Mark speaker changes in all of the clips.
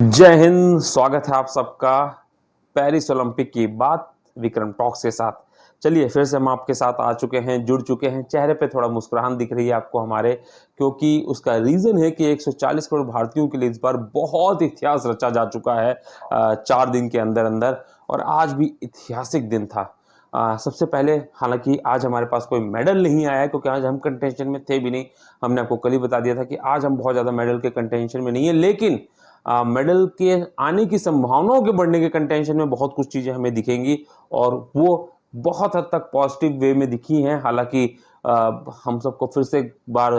Speaker 1: जय हिंद। स्वागत है आप सबका पेरिस ओलंपिक की बात विक्रम टॉक्स के साथ। चलिए फिर से हम आपके साथ आ चुके हैं, जुड़ चुके हैं। चेहरे पे थोड़ा मुस्कुराहट दिख रही है आपको हमारे, क्योंकि उसका रीज़न है कि 140 करोड़ भारतीयों के लिए इस बार बहुत इतिहास रचा जा चुका है 4 दिन के अंदर अंदर, और आज भी ऐतिहासिक दिन था। सबसे पहले हालांकि आज हमारे पास कोई मेडल नहीं आया है, क्योंकि आज हम कंटेंशन में थे भी नहीं। हमने आपको कल ही बता दिया था कि आज हम बहुत ज़्यादा मेडल के कंटेंशन में नहीं है, लेकिन मेडल के आने की संभावनाओं के बढ़ने के कंटेंशन में बहुत कुछ चीज़ें हमें दिखेंगी, और वो बहुत हद तक पॉजिटिव वे में दिखी हैं। हालांकि हम सबको फिर से एक बार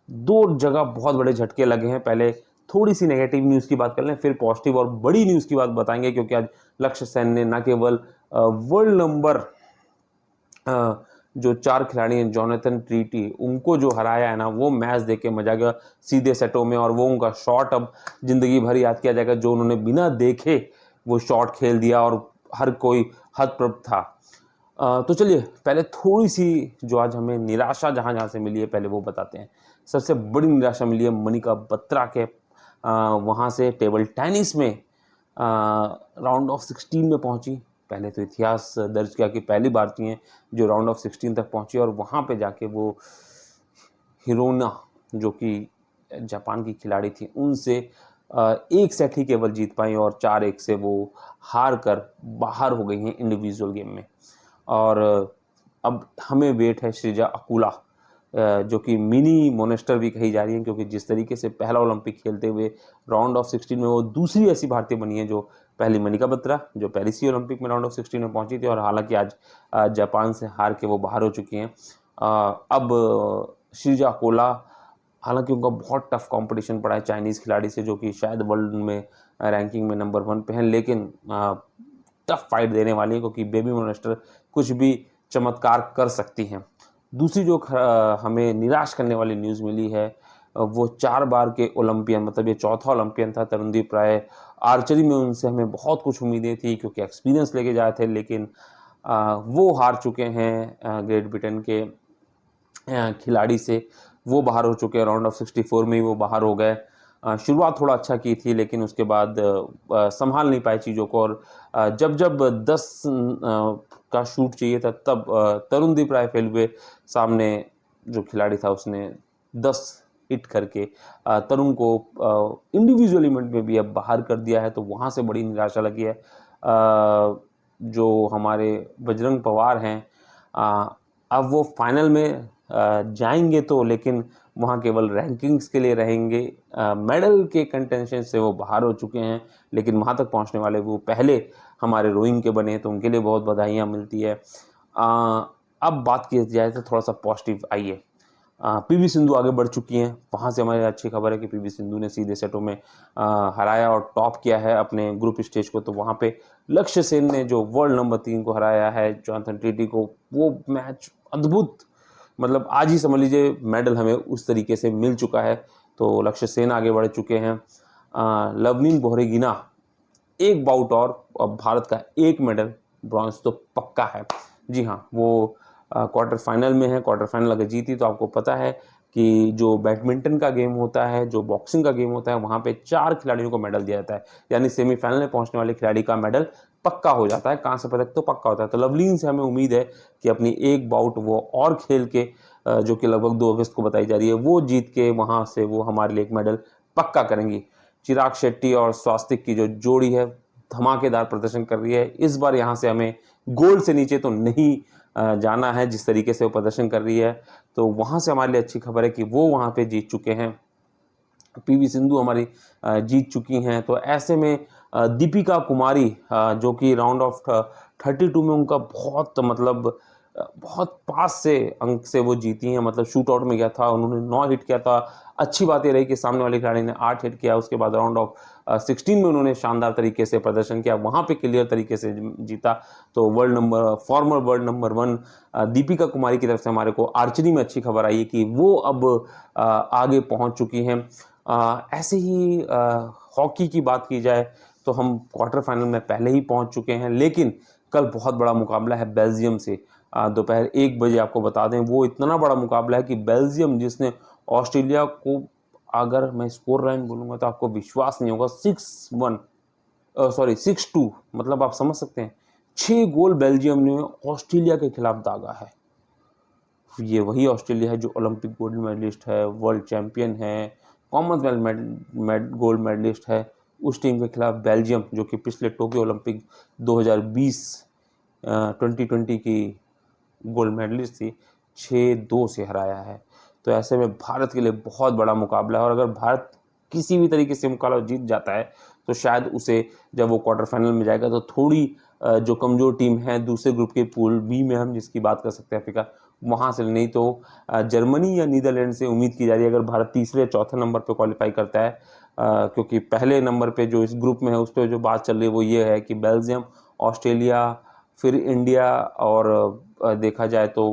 Speaker 1: दो जगह बहुत बड़े झटके लगे हैं। पहले थोड़ी सी नेगेटिव न्यूज़ की बात कर लें, फिर पॉजिटिव और बड़ी न्यूज़ की बात बताएंगे, क्योंकि आज लक्ष्य सेन ने न केवल वर्ल्ड नंबर जो 4 खिलाड़ी हैं, जोनाथन ट्रीटी, उनको जो हराया है ना, वो मैच देख के मजा आ गया सीधे सेटों में। और वो उनका शॉट अब जिंदगी भर याद किया जाएगा, जो उन्होंने बिना देखे वो शॉट खेल दिया और हर कोई हतप्रभ था। तो चलिए पहले थोड़ी सी जो आज हमें निराशा जहाँ जहाँ से मिली है पहले वो बताते हैं। सबसे बड़ी निराशा मिली है मनिका बत्रा के वहाँ से टेबल टेनिस में राउंड ऑफ 16 में पहुंची। पहले तो इतिहास दर्ज किया कि पहली भारतीय हैं जो राउंड ऑफ 16 तक पहुंची, और वहाँ पे जाके वो हिरोना, जो कि जापान की खिलाड़ी थी, उनसे एक सेट ही केवल जीत पाई, और 4-1 से वो हार कर बाहर हो गई हैं इंडिविजुअल गेम में। और अब हमें वेट है श्रीजा अकुला, जो कि मिनी मोनेस्टर भी कही जा रही है, क्योंकि जिस तरीके से पहला ओलंपिक खेलते हुए राउंड ऑफ 16 में वो दूसरी ऐसी भारतीय बनी है जो पहली मनिका बत्रा, जो पेरिस ओलंपिक में राउंड ऑफ 16 में पहुंची थी, और हालांकि आज जापान से हार के वो बाहर हो चुकी हैं। अब श्रीजा अकोला, हालांकि उनका बहुत टफ कंपटीशन पड़ा है चाइनीज़ खिलाड़ी से, जो कि शायद वर्ल्ड में रैंकिंग में नंबर 1 पे हैं, लेकिन टफ फाइट देने वाली है, क्योंकि बेबी मोनेस्टर कुछ भी चमत्कार कर सकती हैं। दूसरी जो हमें निराश करने वाली न्यूज़ मिली है, वो 4 बार के ओलंपियन, मतलब ये चौथा ओलंपियन था तरुणदीप राय। आर्चरी में उनसे हमें बहुत कुछ उम्मीदें थी, क्योंकि एक्सपीरियंस लेके जाए थे, लेकिन वो हार चुके हैं ग्रेट ब्रिटेन के खिलाड़ी से। वो बाहर हो चुके हैं, राउंड ऑफ 64 में ही वो बाहर हो गए। शुरुआत थोड़ा अच्छा की थी, लेकिन उसके बाद संभाल नहीं पाए चीज़ों को, और जब जब 10 का शूट चाहिए था, तब तरुणदीप राय फेल हुए। सामने जो खिलाड़ी था उसने 10 हिट करके तरुण को इंडिविजुअल इवेंट में भी अब बाहर कर दिया है, तो वहाँ से बड़ी निराशा लगी है। जो हमारे बजरंग पवार हैं, अब वो फाइनल में जाएंगे तो, लेकिन वहाँ केवल रैंकिंग्स के लिए रहेंगे। मेडल के कंटेंशन से वो बाहर हो चुके हैं, लेकिन वहाँ तक पहुँचने वाले वो पहले हमारे रोइंग के बने हैं, तो उनके लिए बहुत बधाइयाँ मिलती है। अब बात की जाए तो थोड़ा सा पॉजिटिव आइए। पीवी सिंधु आगे बढ़ चुकी हैं, वहाँ से हमारी अच्छी खबर है कि पीवी सिंधु ने सीधे सेटों में हराया और टॉप किया है अपने ग्रुप स्टेज को। तो वहाँ पे लक्ष्य सेन ने जो वर्ल्ड नंबर 3 को हराया है, जोनाथन ट्रीटी को, वो मैच अद्भुत, मतलब आज ही समझ लीजिए मेडल हमें उस तरीके से मिल चुका है। तो लक्ष्य सेन आगे बढ़ चुके हैं। लवनीन बोहरेगिना एक बाउट और भारत का एक मेडल, ब्रॉन्ज तो पक्का है। जी हाँ, वो क्वार्टर फाइनल में है। क्वार्टर फाइनल अगर जीती तो आपको पता है कि जो बैडमिंटन का गेम होता है, जो बॉक्सिंग का गेम होता है, वहाँ पे 4 खिलाड़ियों को मेडल दिया जाता है, यानी सेमीफाइनल में पहुँचने वाले खिलाड़ी का मेडल पक्का हो जाता है, कांस्य पदक तो पक्का होता है। तो लवलीन से हमें उम्मीद है कि अपनी एक बाउट वो और खेल के, जो कि लगभग 2 अगस्त को बताई जा रही है, वो जीत के वहाँ से वो हमारे लिए एक मेडल पक्का करेंगी। चिराग शेट्टी और स्वास्तिक की जो जोड़ी है, धमाकेदार प्रदर्शन कर रही है। इस बार यहाँ से हमें गोल्ड से नीचे तो नहीं जाना है, जिस तरीके से वो प्रदर्शन कर रही है। तो वहाँ से हमारे लिए अच्छी खबर है कि वो वहाँ पे जीत चुके हैं। पीवी सिंधु हमारी जीत चुकी हैं। तो ऐसे में दीपिका कुमारी, जो कि राउंड ऑफ 32 में उनका बहुत, मतलब बहुत पास से अंक से वो जीती हैं, मतलब शूट आउट में गया था, उन्होंने 9 हिट किया था। अच्छी बात ये रही कि सामने वाले खिलाड़ी ने 8 हिट किया। उसके बाद राउंड ऑफ 16 में उन्होंने शानदार तरीके से प्रदर्शन किया, वहाँ पे क्लियर तरीके से जीता। तो farmer world number 1 Deepika Kumari की तरफ से हमारे को आर्चरी में अच्छी खबर आई है कि वो अब आगे पहुँच चुकी हैं। ऐसे ही हॉकी की बात की जाए तो हम क्वार्टर फाइनल में पहले ही पहुंच चुके हैं, लेकिन कल बहुत बड़ा मुकाबला है बेल्जियम से। दोपहर 1 बजे आपको बता दें, वो इतना बड़ा मुकाबला है कि बेल्जियम, जिसने ऑस्ट्रेलिया को अगर मैं स्कोर लाइन बोलूँगा तो आपको विश्वास नहीं होगा, 6-2, मतलब आप समझ सकते हैं 6 गोल बेल्जियम ने ऑस्ट्रेलिया के खिलाफ दागा है। ये वही ऑस्ट्रेलिया है जो ओलंपिक गोल्ड मेडलिस्ट है, वर्ल्ड चैंपियन है, कॉमनवेल्थ गोल्ड मेडलिस्ट है। उस टीम के खिलाफ बेल्जियम, जो कि पिछले टोक्यो ओलंपिक 2020 2020 की गोल्ड मेडलिस्ट थी, 6-2 से हराया है। तो ऐसे में भारत के लिए बहुत बड़ा मुकाबला है, और अगर भारत किसी भी तरीके से मुकाबला जीत जाता है तो शायद उसे, जब वो क्वार्टर फाइनल में जाएगा, तो थोड़ी जो कमज़ोर टीम है दूसरे ग्रुप के पूल बी में, हम जिसकी बात कर सकते हैं अफ्रीका, वहाँ से, नहीं तो जर्मनी या नीदरलैंड से उम्मीद की जा रही है अगर भारत तीसरे या चौथे नंबर पर क्वालिफाई करता है। क्योंकि पहले नंबर पे जो इस ग्रुप में है उस पर जो बात चल रही है वो ये है कि बेल्जियम, ऑस्ट्रेलिया, फिर इंडिया, और देखा जाए तो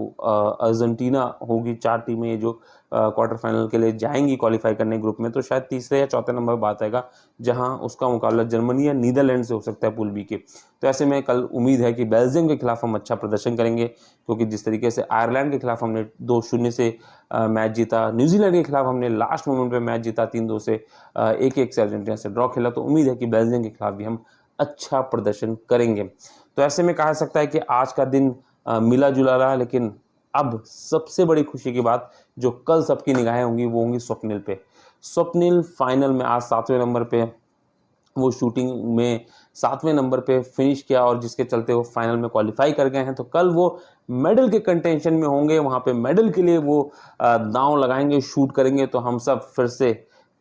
Speaker 1: अर्जेंटीना होगी। 4 टीमें ये जो क्वार्टर फाइनल के लिए जाएंगी क्वालिफाई करने ग्रुप में, तो शायद तीसरे या चौथे नंबर पर बात आएगा जहां उसका मुकाबला जर्मनी या नीदरलैंड से हो सकता है पूल बी के। तो ऐसे में कल उम्मीद है कि बेल्जियम के खिलाफ हम अच्छा प्रदर्शन करेंगे, क्योंकि जिस तरीके से आयरलैंड के खिलाफ हमने 2-0 से मैच जीता, न्यूजीलैंड के खिलाफ हमने लास्ट मोमेंट पे मैच जीता 3-2 से, 1-1 से अर्जेंटीना से ड्रॉ खेला, तो उम्मीद है कि बेल्जियम के खिलाफ भी हम अच्छा प्रदर्शन करेंगे। तो ऐसे में कहा सकता है कि आज का दिन मिला जुला रहा, लेकिन अब सबसे बड़ी खुशी की बात जो कल सबकी निगाहें होंगी वो होंगी स्वप्निल पे। स्वप्निल फाइनल में आज 7वें नंबर पे, वो शूटिंग में 7वें नंबर पे फिनिश किया, और जिसके चलते वो फाइनल में क्वालिफाई कर गए हैं। तो कल वो मेडल के कंटेंशन में होंगे, वहाँ पे मेडल के लिए वो दांव लगाएंगे, शूट करेंगे। तो हम सब फिर से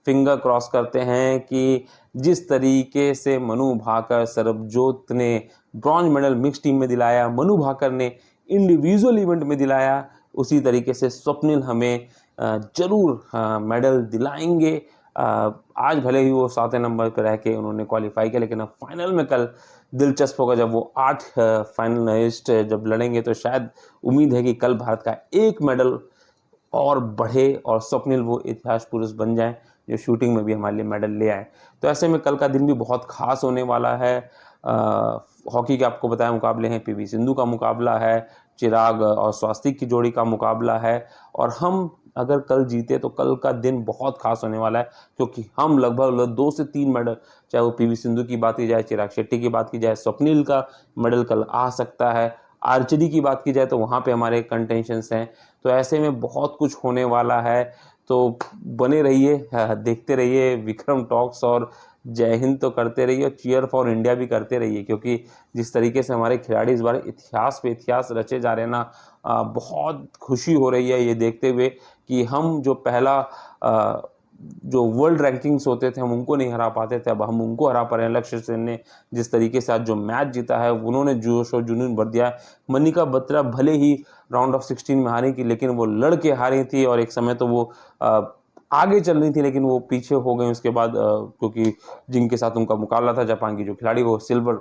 Speaker 1: फिंगर क्रॉस करते हैं कि जिस तरीके से मनु भाकर, सरबजोत ने ब्रॉन्ज मेडल मिक्स टीम में दिलाया, मनु भाकर ने इंडिविजुअल इवेंट में दिलाया, उसी तरीके से स्वप्निल हमें जरूर मेडल दिलाएंगे। आज भले ही वो 7वें नंबर पर रह के उन्होंने क्वालिफाई किया, लेकिन अब फाइनल में कल दिलचस्प होगा जब वो 8 फाइनलिस्ट जब लड़ेंगे। तो शायद उम्मीद है कि कल भारत का एक मेडल और बढ़े, और स्वप्निल वो इतिहास पुरुष बन जाएं जो शूटिंग में भी हमारे लिए मेडल ले आए। तो ऐसे में कल का दिन भी बहुत खास होने वाला है। हॉकी के आपको बताया मुकाबले हैं, पीवी सिंधु का मुकाबला है, चिराग और स्वास्तिक की जोड़ी का मुकाबला है, और हम अगर कल जीते तो कल का दिन बहुत खास होने वाला है, क्योंकि हम लगभग 2 से 3 मेडल, चाहे वो पीवी सिंधु की बात की जाए, चिराग शेट्टी की बात की जाए, स्वप्निल का मेडल कल आ सकता है, आर्चरी की बात की जाए तो वहाँ पे हमारे कंटेंशंस हैं। तो ऐसे में बहुत कुछ होने वाला है। तो बने रहिए, देखते रहिए विक्रम टॉक्स, और जय हिंद तो करते रहिए, और चीयर फॉर इंडिया भी करते रहिए, क्योंकि जिस तरीके से हमारे खिलाड़ी इस बार इतिहास पे इतिहास रचे जा रहे हैं ना, बहुत खुशी हो रही है ये देखते हुए कि हम जो पहला जो वर्ल्ड रैंकिंग्स होते थे हम उनको नहीं हरा पाते थे, अब हम उनको हरा पा रहे हैं। लक्ष्य सेन ने जिस तरीके से आज जो मैच जीता है, उन्होंने जोश और जुनून भर दिया है। मनिका बत्रा भले ही राउंड ऑफ 16 में हारी थी, लेकिन वो लड़के हारी थी, और एक समय तो वो आगे चल रही थी, लेकिन वो पीछे हो गई उसके बाद, क्योंकि जिनके साथ उनका मुकाबला था, जापान की जो खिलाड़ी, वो सिल्वर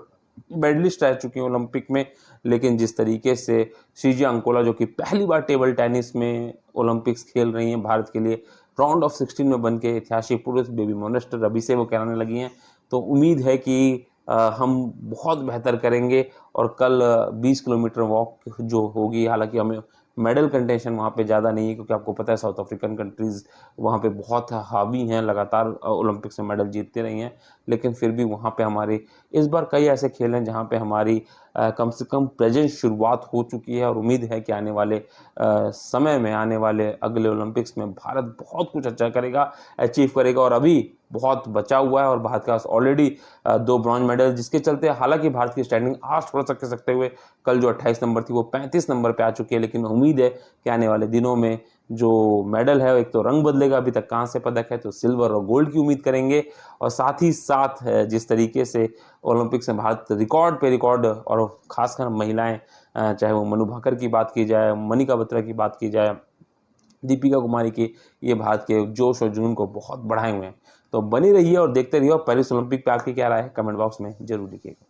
Speaker 1: मेडलिस्ट रह चुकी हैं ओलंपिक में। लेकिन जिस तरीके से श्रीजा अंकोला, जो कि पहली बार टेबल टेनिस में ओलंपिक्स खेल रही हैं भारत के लिए, राउंड ऑफ 16 में बन के ऐतिहासिक पुरुष बेबी मोनेस्टर अभी से वो कहलाने लगी हैं। तो उम्मीद है कि हम बहुत बेहतर करेंगे, और कल 20 किलोमीटर वॉक जो होगी, हालांकि हमें मेडल कंटेंशन वहाँ पे ज़्यादा नहीं है, क्योंकि आपको पता है साउथ अफ्रीकन कंट्रीज़ वहाँ पे बहुत हावी हैं, लगातार ओलंपिक्स में मेडल जीतते रही हैं। लेकिन फिर भी वहाँ पे हमारी इस बार कई ऐसे खेल हैं जहाँ पे हमारी कम से कम प्रेजेंस शुरुआत हो चुकी है, और उम्मीद है कि आने वाले समय में, आने वाले अगले ओलंपिक्स में भारत बहुत कुछ अच्छा करेगा, अचीव करेगा। और अभी बहुत बचा हुआ है, और भारत के पास ऑलरेडी 2 ब्रॉन्ज मेडल, जिसके चलते हालांकि भारत की स्टैंडिंग आज थोड़ा सा कह सकते हुए कल जो 28 नंबर थी वो 35 नंबर पे आ चुकी है। लेकिन उम्मीद है कि आने वाले दिनों में जो मेडल है, एक तो रंग बदलेगा, अभी तक कांस्य पदक है तो सिल्वर और गोल्ड की उम्मीद करेंगे, और साथ ही साथ जिस तरीके से ओलंपिक्स में भारत रिकॉर्ड पे रिकॉर्ड, और खासकर महिलाएं, चाहे वो मनु भाकर की बात की जाए, मनिका बत्रा की बात की जाए, दीपिका कुमारी की, ये भारत के जोश और जुनून को बहुत बढ़ाए हुए हैं। तो बनी रहिए और देखते रहिए, और पेरिस ओलंपिक पे आपकी क्या राय है कमेंट बॉक्स में जरूर लिखिएगा।